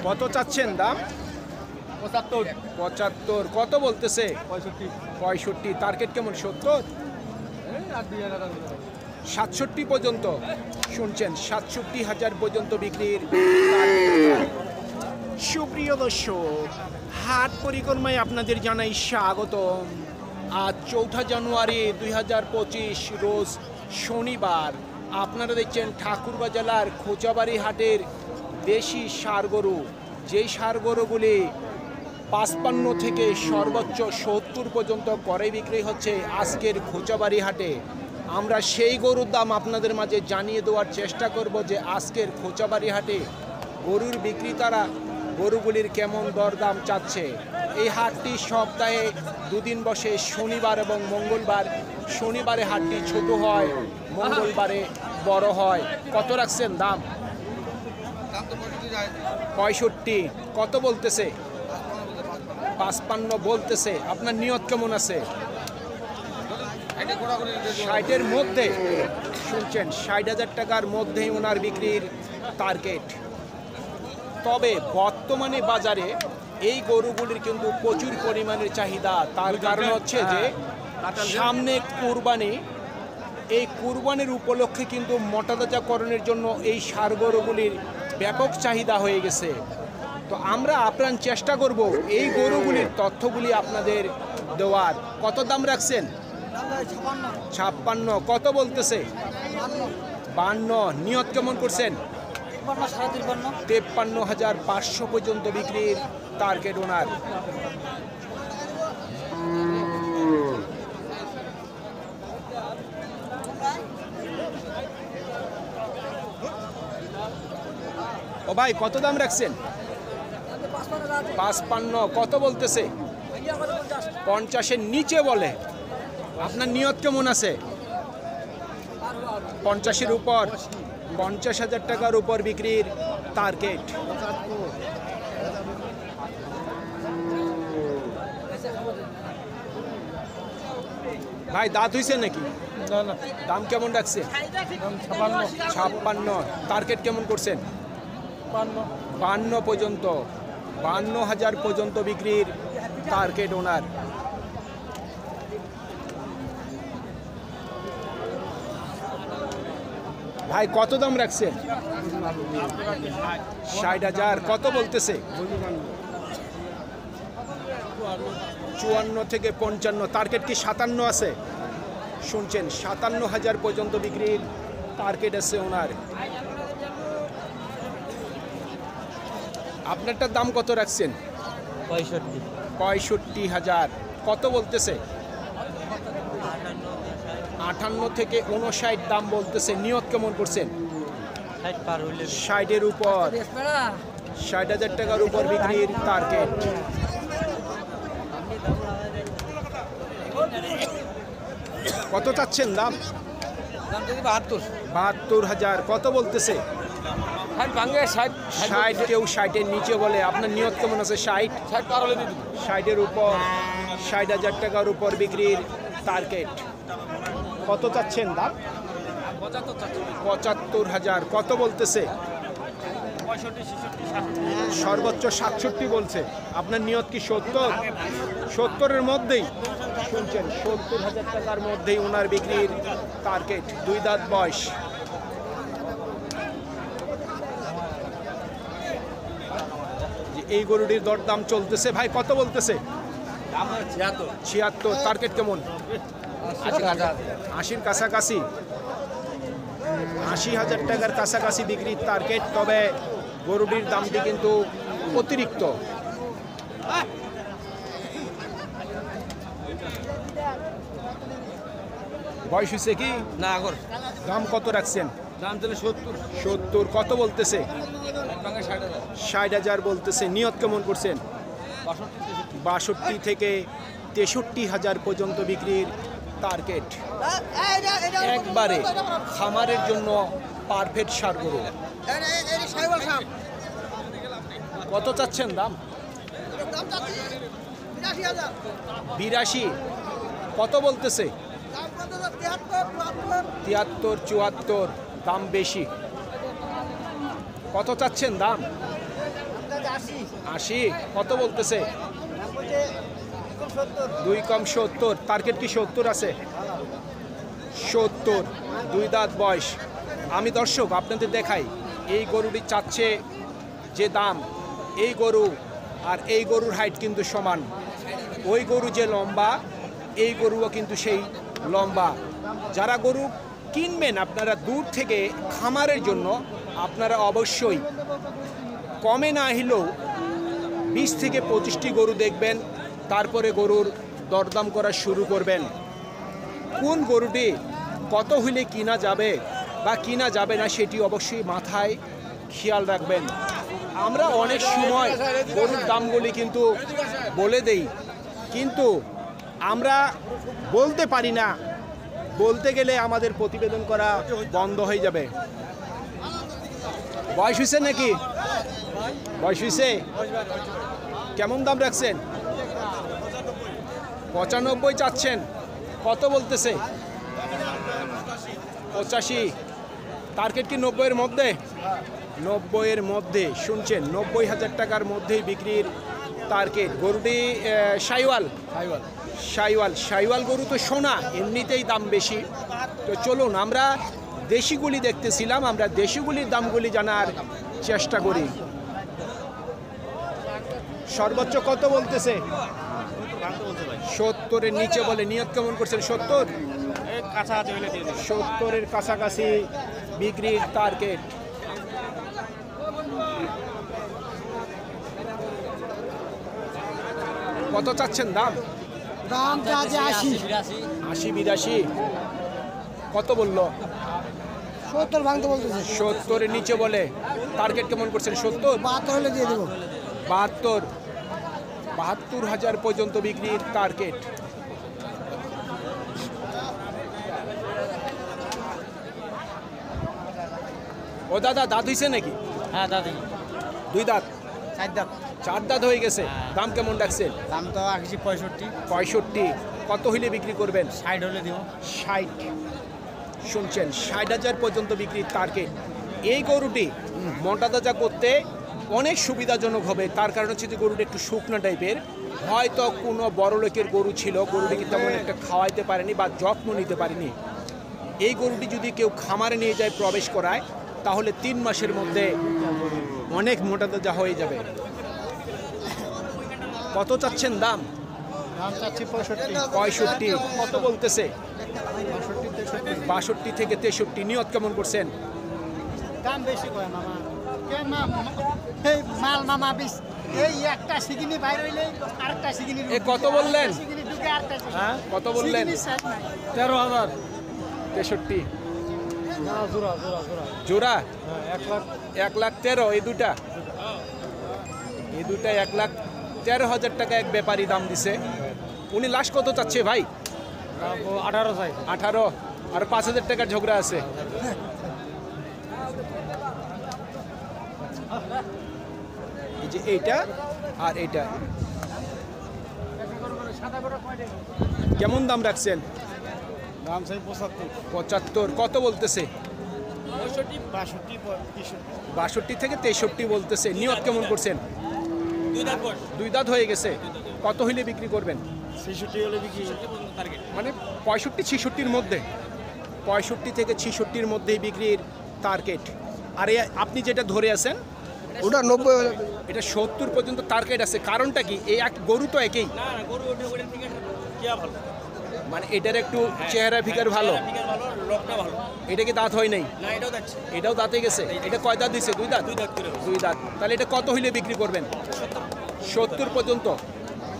কত চাচ্ছেন দাম? 75। কত বলতেছে? 65। টার্গেট কেমন? 70, 67 পর্যন্ত। শুনছেন, 67,000 পর্যন্ত বিক্রির। সুপ্রিয় দর্শক, হাট পরিক্রমায় আপনাদের জানাই স্বাগতম। আজ 4 জানুয়ারি 2025 রোজ শনিবার। আপনারা দেখছেন ঠাকুরগাঁ জেলার খোঁচাবাড়ি হাটের দেশি ষাঁড় গরু। যেই ষাঁড় গরুগুলি 55 থেকে সর্বোচ্চ 70 পর্যন্ত করে বিক্রি হচ্ছে আজকের খোঁচাবাড়ি হাটে। আমরা সেই গরুর দাম আপনাদের মাঝে জানিয়ে দেওয়ার চেষ্টা করব যে আজকের খোঁচাবাড়ি হাটে গরুর বিক্রেতারা গরুগুলির কেমন দরদাম চাচ্ছে। এই হাটটি সপ্তাহে দুদিন বসে, শনিবার এবং মঙ্গলবার। শনিবারে হাটটি ছোট হয়, মঙ্গলবারে বড় হয়। কত রাখছেন দাম? 65। কত বলতেছে? 55 বলতেছে। আপনার নিয়ত কেমন আছে? 60-এর মধ্যে। শুনছেন, 60,000 টাকার মধ্যেই ওনার বিক্রির টার্গেট। তবে বর্তমানে বাজারে এই গরুগুলির কিন্তু প্রচুর পরিমাণের চাহিদা। তার কারণ হচ্ছে যে সামনে কুরবানি। এই কুরবানির উপলক্ষে কিন্তু মোটাতাজাকরণের জন্য এই ষাঁড় গরুগুলির ব্যাপক চাহিদা হয়ে গেছে। তো আমরা আপ্রাণ চেষ্টা করব এই গরুগুলির তথ্যগুলি আপনাদের দেওয়ার। কত দাম রাখছেন? 56। কত বলতেছে? 52। নিয়ত কেমন করছেন? 53,500 পর্যন্ত বিক্রির টার্গেট ওনার। ও ভাই, কত দাম রাখছেন? 55। কত বলতেছে? 50-এর নিচে বলে। আপনার নিয়ত কেমন আছে? 50-এর উপর। 50,000 টাকার উপর বিক্রির টার্গেট। ভাই, দাঁত হইছে নাকি? দাম কেমন রাখছে? 56। টার্গেট কেমন করছেন? 52 পর্যন্ত। 52,000 পর্যন্ত বিক্রির টার্গেট ওনার। ভাই, কত দাম রাখছেন? 60,000। কত বলতেছে? 54 থেকে 55। টার্গেট কি 57 আছে? শুনছেন, 57,000 পর্যন্ত বিক্রির টার্গেট আছে ওনার। আপনারটার দাম কত রাখছেন? 65,000। কত বলতেছে? 58 থেকে 59 দাম বলতেছে। নিয়ত কেমন করছেন? 60-এর উপর। 60,000 টাকার উপর বিক্রির টার্গেট। কত চাচ্ছেন দাম? 72,000। কত বলতেছে? 60। কেউ 60-এর নিচে বলে। আপনার নিয়ত কেমন আছে? 60। 60-এর উপর। 60,000 টাকার উপর বিক্রির টার্গেট। কত চাচ্ছেন দাম? 75,000। কত বলতেছে? সর্বোচ্চ 67 বলছে। আপনার নিয়ত কি 70? 70-এর মধ্যেই। শুনছেন, 70,000 টাকার মধ্যেই ওনার বিক্রির টার্গেট। 2 দাঁত বয়স। এই গরুটির দরদাম চলতেছে। ভাই, কত বলতেছে? 76। টার্গেট কেমন? 80-র কাছাকাছি। 80,000 টাকার কাছাকাছি বিক্রির টার্গেট। তবে গরুটির দামটি কিন্তু অতিরিক্ত। বয়স হয়েছে কি না? দাম কত রাখছেন? দাম তাহলে 70। কত বলতেছে? 60,000 বলতেছে। নিয়ত কেমন করছেন? 62 থেকে 63,000 পর্যন্ত বিক্রির টার্গেট। একবারে খামারের জন্য পারফেক্ট ষাঁড় গরু। কত চাচ্ছেন দাম? 82। কত বলতেছে? 73, 74। দাম বেশি। কত চাচ্ছেন দাম? 80 কত বলতেছে? 2 কম 70। টার্গেট কি 70 আছে? 70, 2 দাঁত বয়স। আমি দর্শক আপনাদের দেখাই এই গরুটি চাচ্ছে যে দাম, এই গরু আর এই গরুর হাইট কিন্তু সমান। ওই গরু যে লম্বা, এই গরুও কিন্তু সেই লম্বা। যারা গরু কিনবেন আপনারা দূর থেকে খামারের জন্য, আপনারা অবশ্যই কমে না হলেও 20 থেকে 25টি গরু দেখবেন, তারপরে গরুর দরদাম করা শুরু করবেন। কোন গরুটি কত হইলে কিনা যাবে বা কিনা যাবে না সেটি অবশ্যই মাথায় খেয়াল রাখবেন। আমরা অনেক সময় গরুর দামগুলি কিন্তু বলে দেই, কিন্তু আমরা বলতে পারি না। বলতে গেলে আমাদের প্রতিবেদন করা বন্ধ হয়ে যাবে। বয়স হয়েছে নাকি? বয়স হয়েছে? কেমন দাম রাখছেন? 95 চাচ্ছেন। কত বলতেছে? 85। টার্গেট কি 90-এর মধ্যে? 90-এর মধ্যে। শুনছেন, 90,000 টাকার মধ্যেই বিক্রির টার্গেট। গরুটি শাইওয়াল গরু তো সোনা, এমনিতেই দাম বেশি। তো চলুন আমরা দেশিগুলি দেখতেছিলাম, আমরা দেশিগুলির দামগুলি জানার চেষ্টা করি। সর্বোচ্চ কত বলতেছে? 70-এর নিচে বলে। নিয়ত কেমন করছেন? 70-এর কাছাকাছি বিক্রির টার্গেট। কত চাচ্ছেন দাম? দাম 80-82। কত বললো? 70 ভাঙতে বলতেছে। 70-এর নিচে বলে। টার্গেট কেমন করছেন? 70? 72 হলে দিয়ে দেবো। 72,000 পর্যন্ত বিক্রির টার্গেট। ও দাদা, দাঁত হয়েছে নাকি? হ্যাঁ দাদি। 2 দাঁত? 4 দাঁত। 4 দাঁত হয়ে গেছে। দাম কেমন রাখছেন? দাম তো 65। 65। কত হইলে বিক্রি করবেন? 60 হলে দিব। 60। শুনছেন, 60,000 পর্যন্ত বিক্রির টার্গেট। এই গরুটি মোটা তাজা করতে অনেক সুবিধাজনক হবে। তার কারণ হচ্ছে যে গরুটি একটু শুকনো টাইপের। হয়তো কোনো বড় লোকের গরু ছিল, গরুটিকে তেমন একটা খাওয়াইতে পারেনি বা যত্ন নিতে পারেনি। এই গরুটি যদি কেউ খামারে নিয়ে যায়, প্রবেশ করায়, তাহলে 3 মাসের মধ্যে অনেক মোটা তাজা হয়ে যাবে। কত চাচ্ছেন দাম? দাম চাচ্ছি 65। 65। কত বলতেছে? 62 থেকে 63। নিয়ত কেমন করছেন? দাম বেশি কয় মামা। কে মামা? এই মাল মামা বিশ। এই একটা সিগিনি বাইরে হইলে আরেকটা সিগিনি। এ কত বললেন? সিগিনি ঢুকে আরেকটা সিগিনি। হ্যাঁ, কত বললেন? 13,000। 63। না জোড়া। জোড়া? হ্যাঁ 1 লাখ। 1,13,000। এই দুটা 1,13,000 টাকা এক ব্যাপারী দাম দিছে। উনি লাস্ট কত চাচ্ছে ভাই? 18 চাই। 18। আর 5,000 টাকার ঝগড়া আছে। এই যে এইটা আর এইটা কেমন দাম রাখছেন? দাম চাই 75। 75। কত বলতেছে? 62 থেকে 63 বলতেছে। নিয়ত কেমন করছেন? 2 দাঁত হয়ে গেছে। কত হইলে বিক্রি করবেন? 66 হলে বিক্রি। মানে 65-66-র মধ্যে। 65 থেকে 66-র মধ্যেই বিক্রির টার্গেট। আর আপনি যেটা ধরে আছেন ওটা 90 হলে। এটা 70 পর্যন্ত টার্গেট আছে। কারণটা কি? এই এক গরু তো একই, মানে এটার একটু চেহারা ফিগার ভালো। এটা কি দাঁত হয় নাই? এটাও দাঁতে গেছে। এটা কয় দাঁত দিছে? 2 দাঁত। 2 দাঁত। তাহলে এটা কত হইলে বিক্রি করবেন? 70 পর্যন্ত।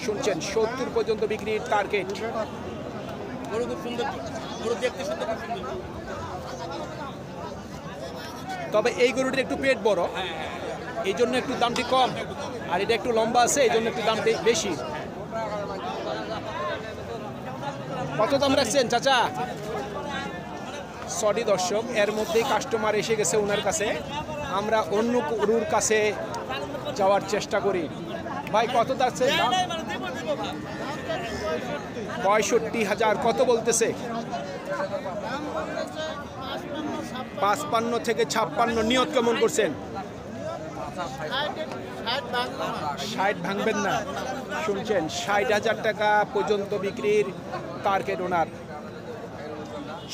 শুনছেন, 70 পর্যন্ত বিক্রির টার্গেট। গরু খুব সুন্দর, গরু দেখতে সুন্দর, খুব সুন্দর। তবে এই গরুটির একটু পেট বড়, এই জন্য একটু দামটি কম। আর এটা একটু লম্বা আছে, এই জন্য একটু দামটি বেশি। কত দাম রাখছেন চাচা? সরি দর্শক, এর মধ্যেই কাস্টমার এসে গেছে ওনার কাছে। আমরা অন্য গরুর কাছে যাওয়ার চেষ্টা করি। ভাই কত যাচ্ছে দাম? 65,000। কত বলতেছে? 55 থেকে 56। নিয়ত কেমন করছেন? ষাট ভাঙবেন না, শুনছেন 60,000 টাকা পর্যন্ত বিক্রির টার্গেট ওনার।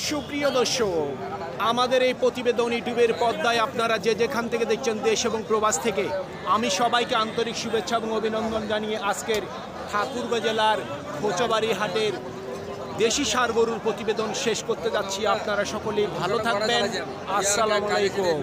সুপ্রিয় দর্শক, আমাদের এই প্রতিবেদন ইউটিউবের পর্দায় আপনারা যে যেখান থেকে দেখছেন দেশ এবং প্রবাস থেকে, আমি সবাইকে আন্তরিক শুভেচ্ছা এবং অভিনন্দন জানিয়ে আজকের ঠাকুরগাঁও জেলার খোঁচাবাড়ি হাটের দেশি ষাঁড় গরুর প্রতিবেদন শেষ করতে যাচ্ছি। আপনারা সকলেই ভালো থাকবেন। আসসালামু আলাইকুম।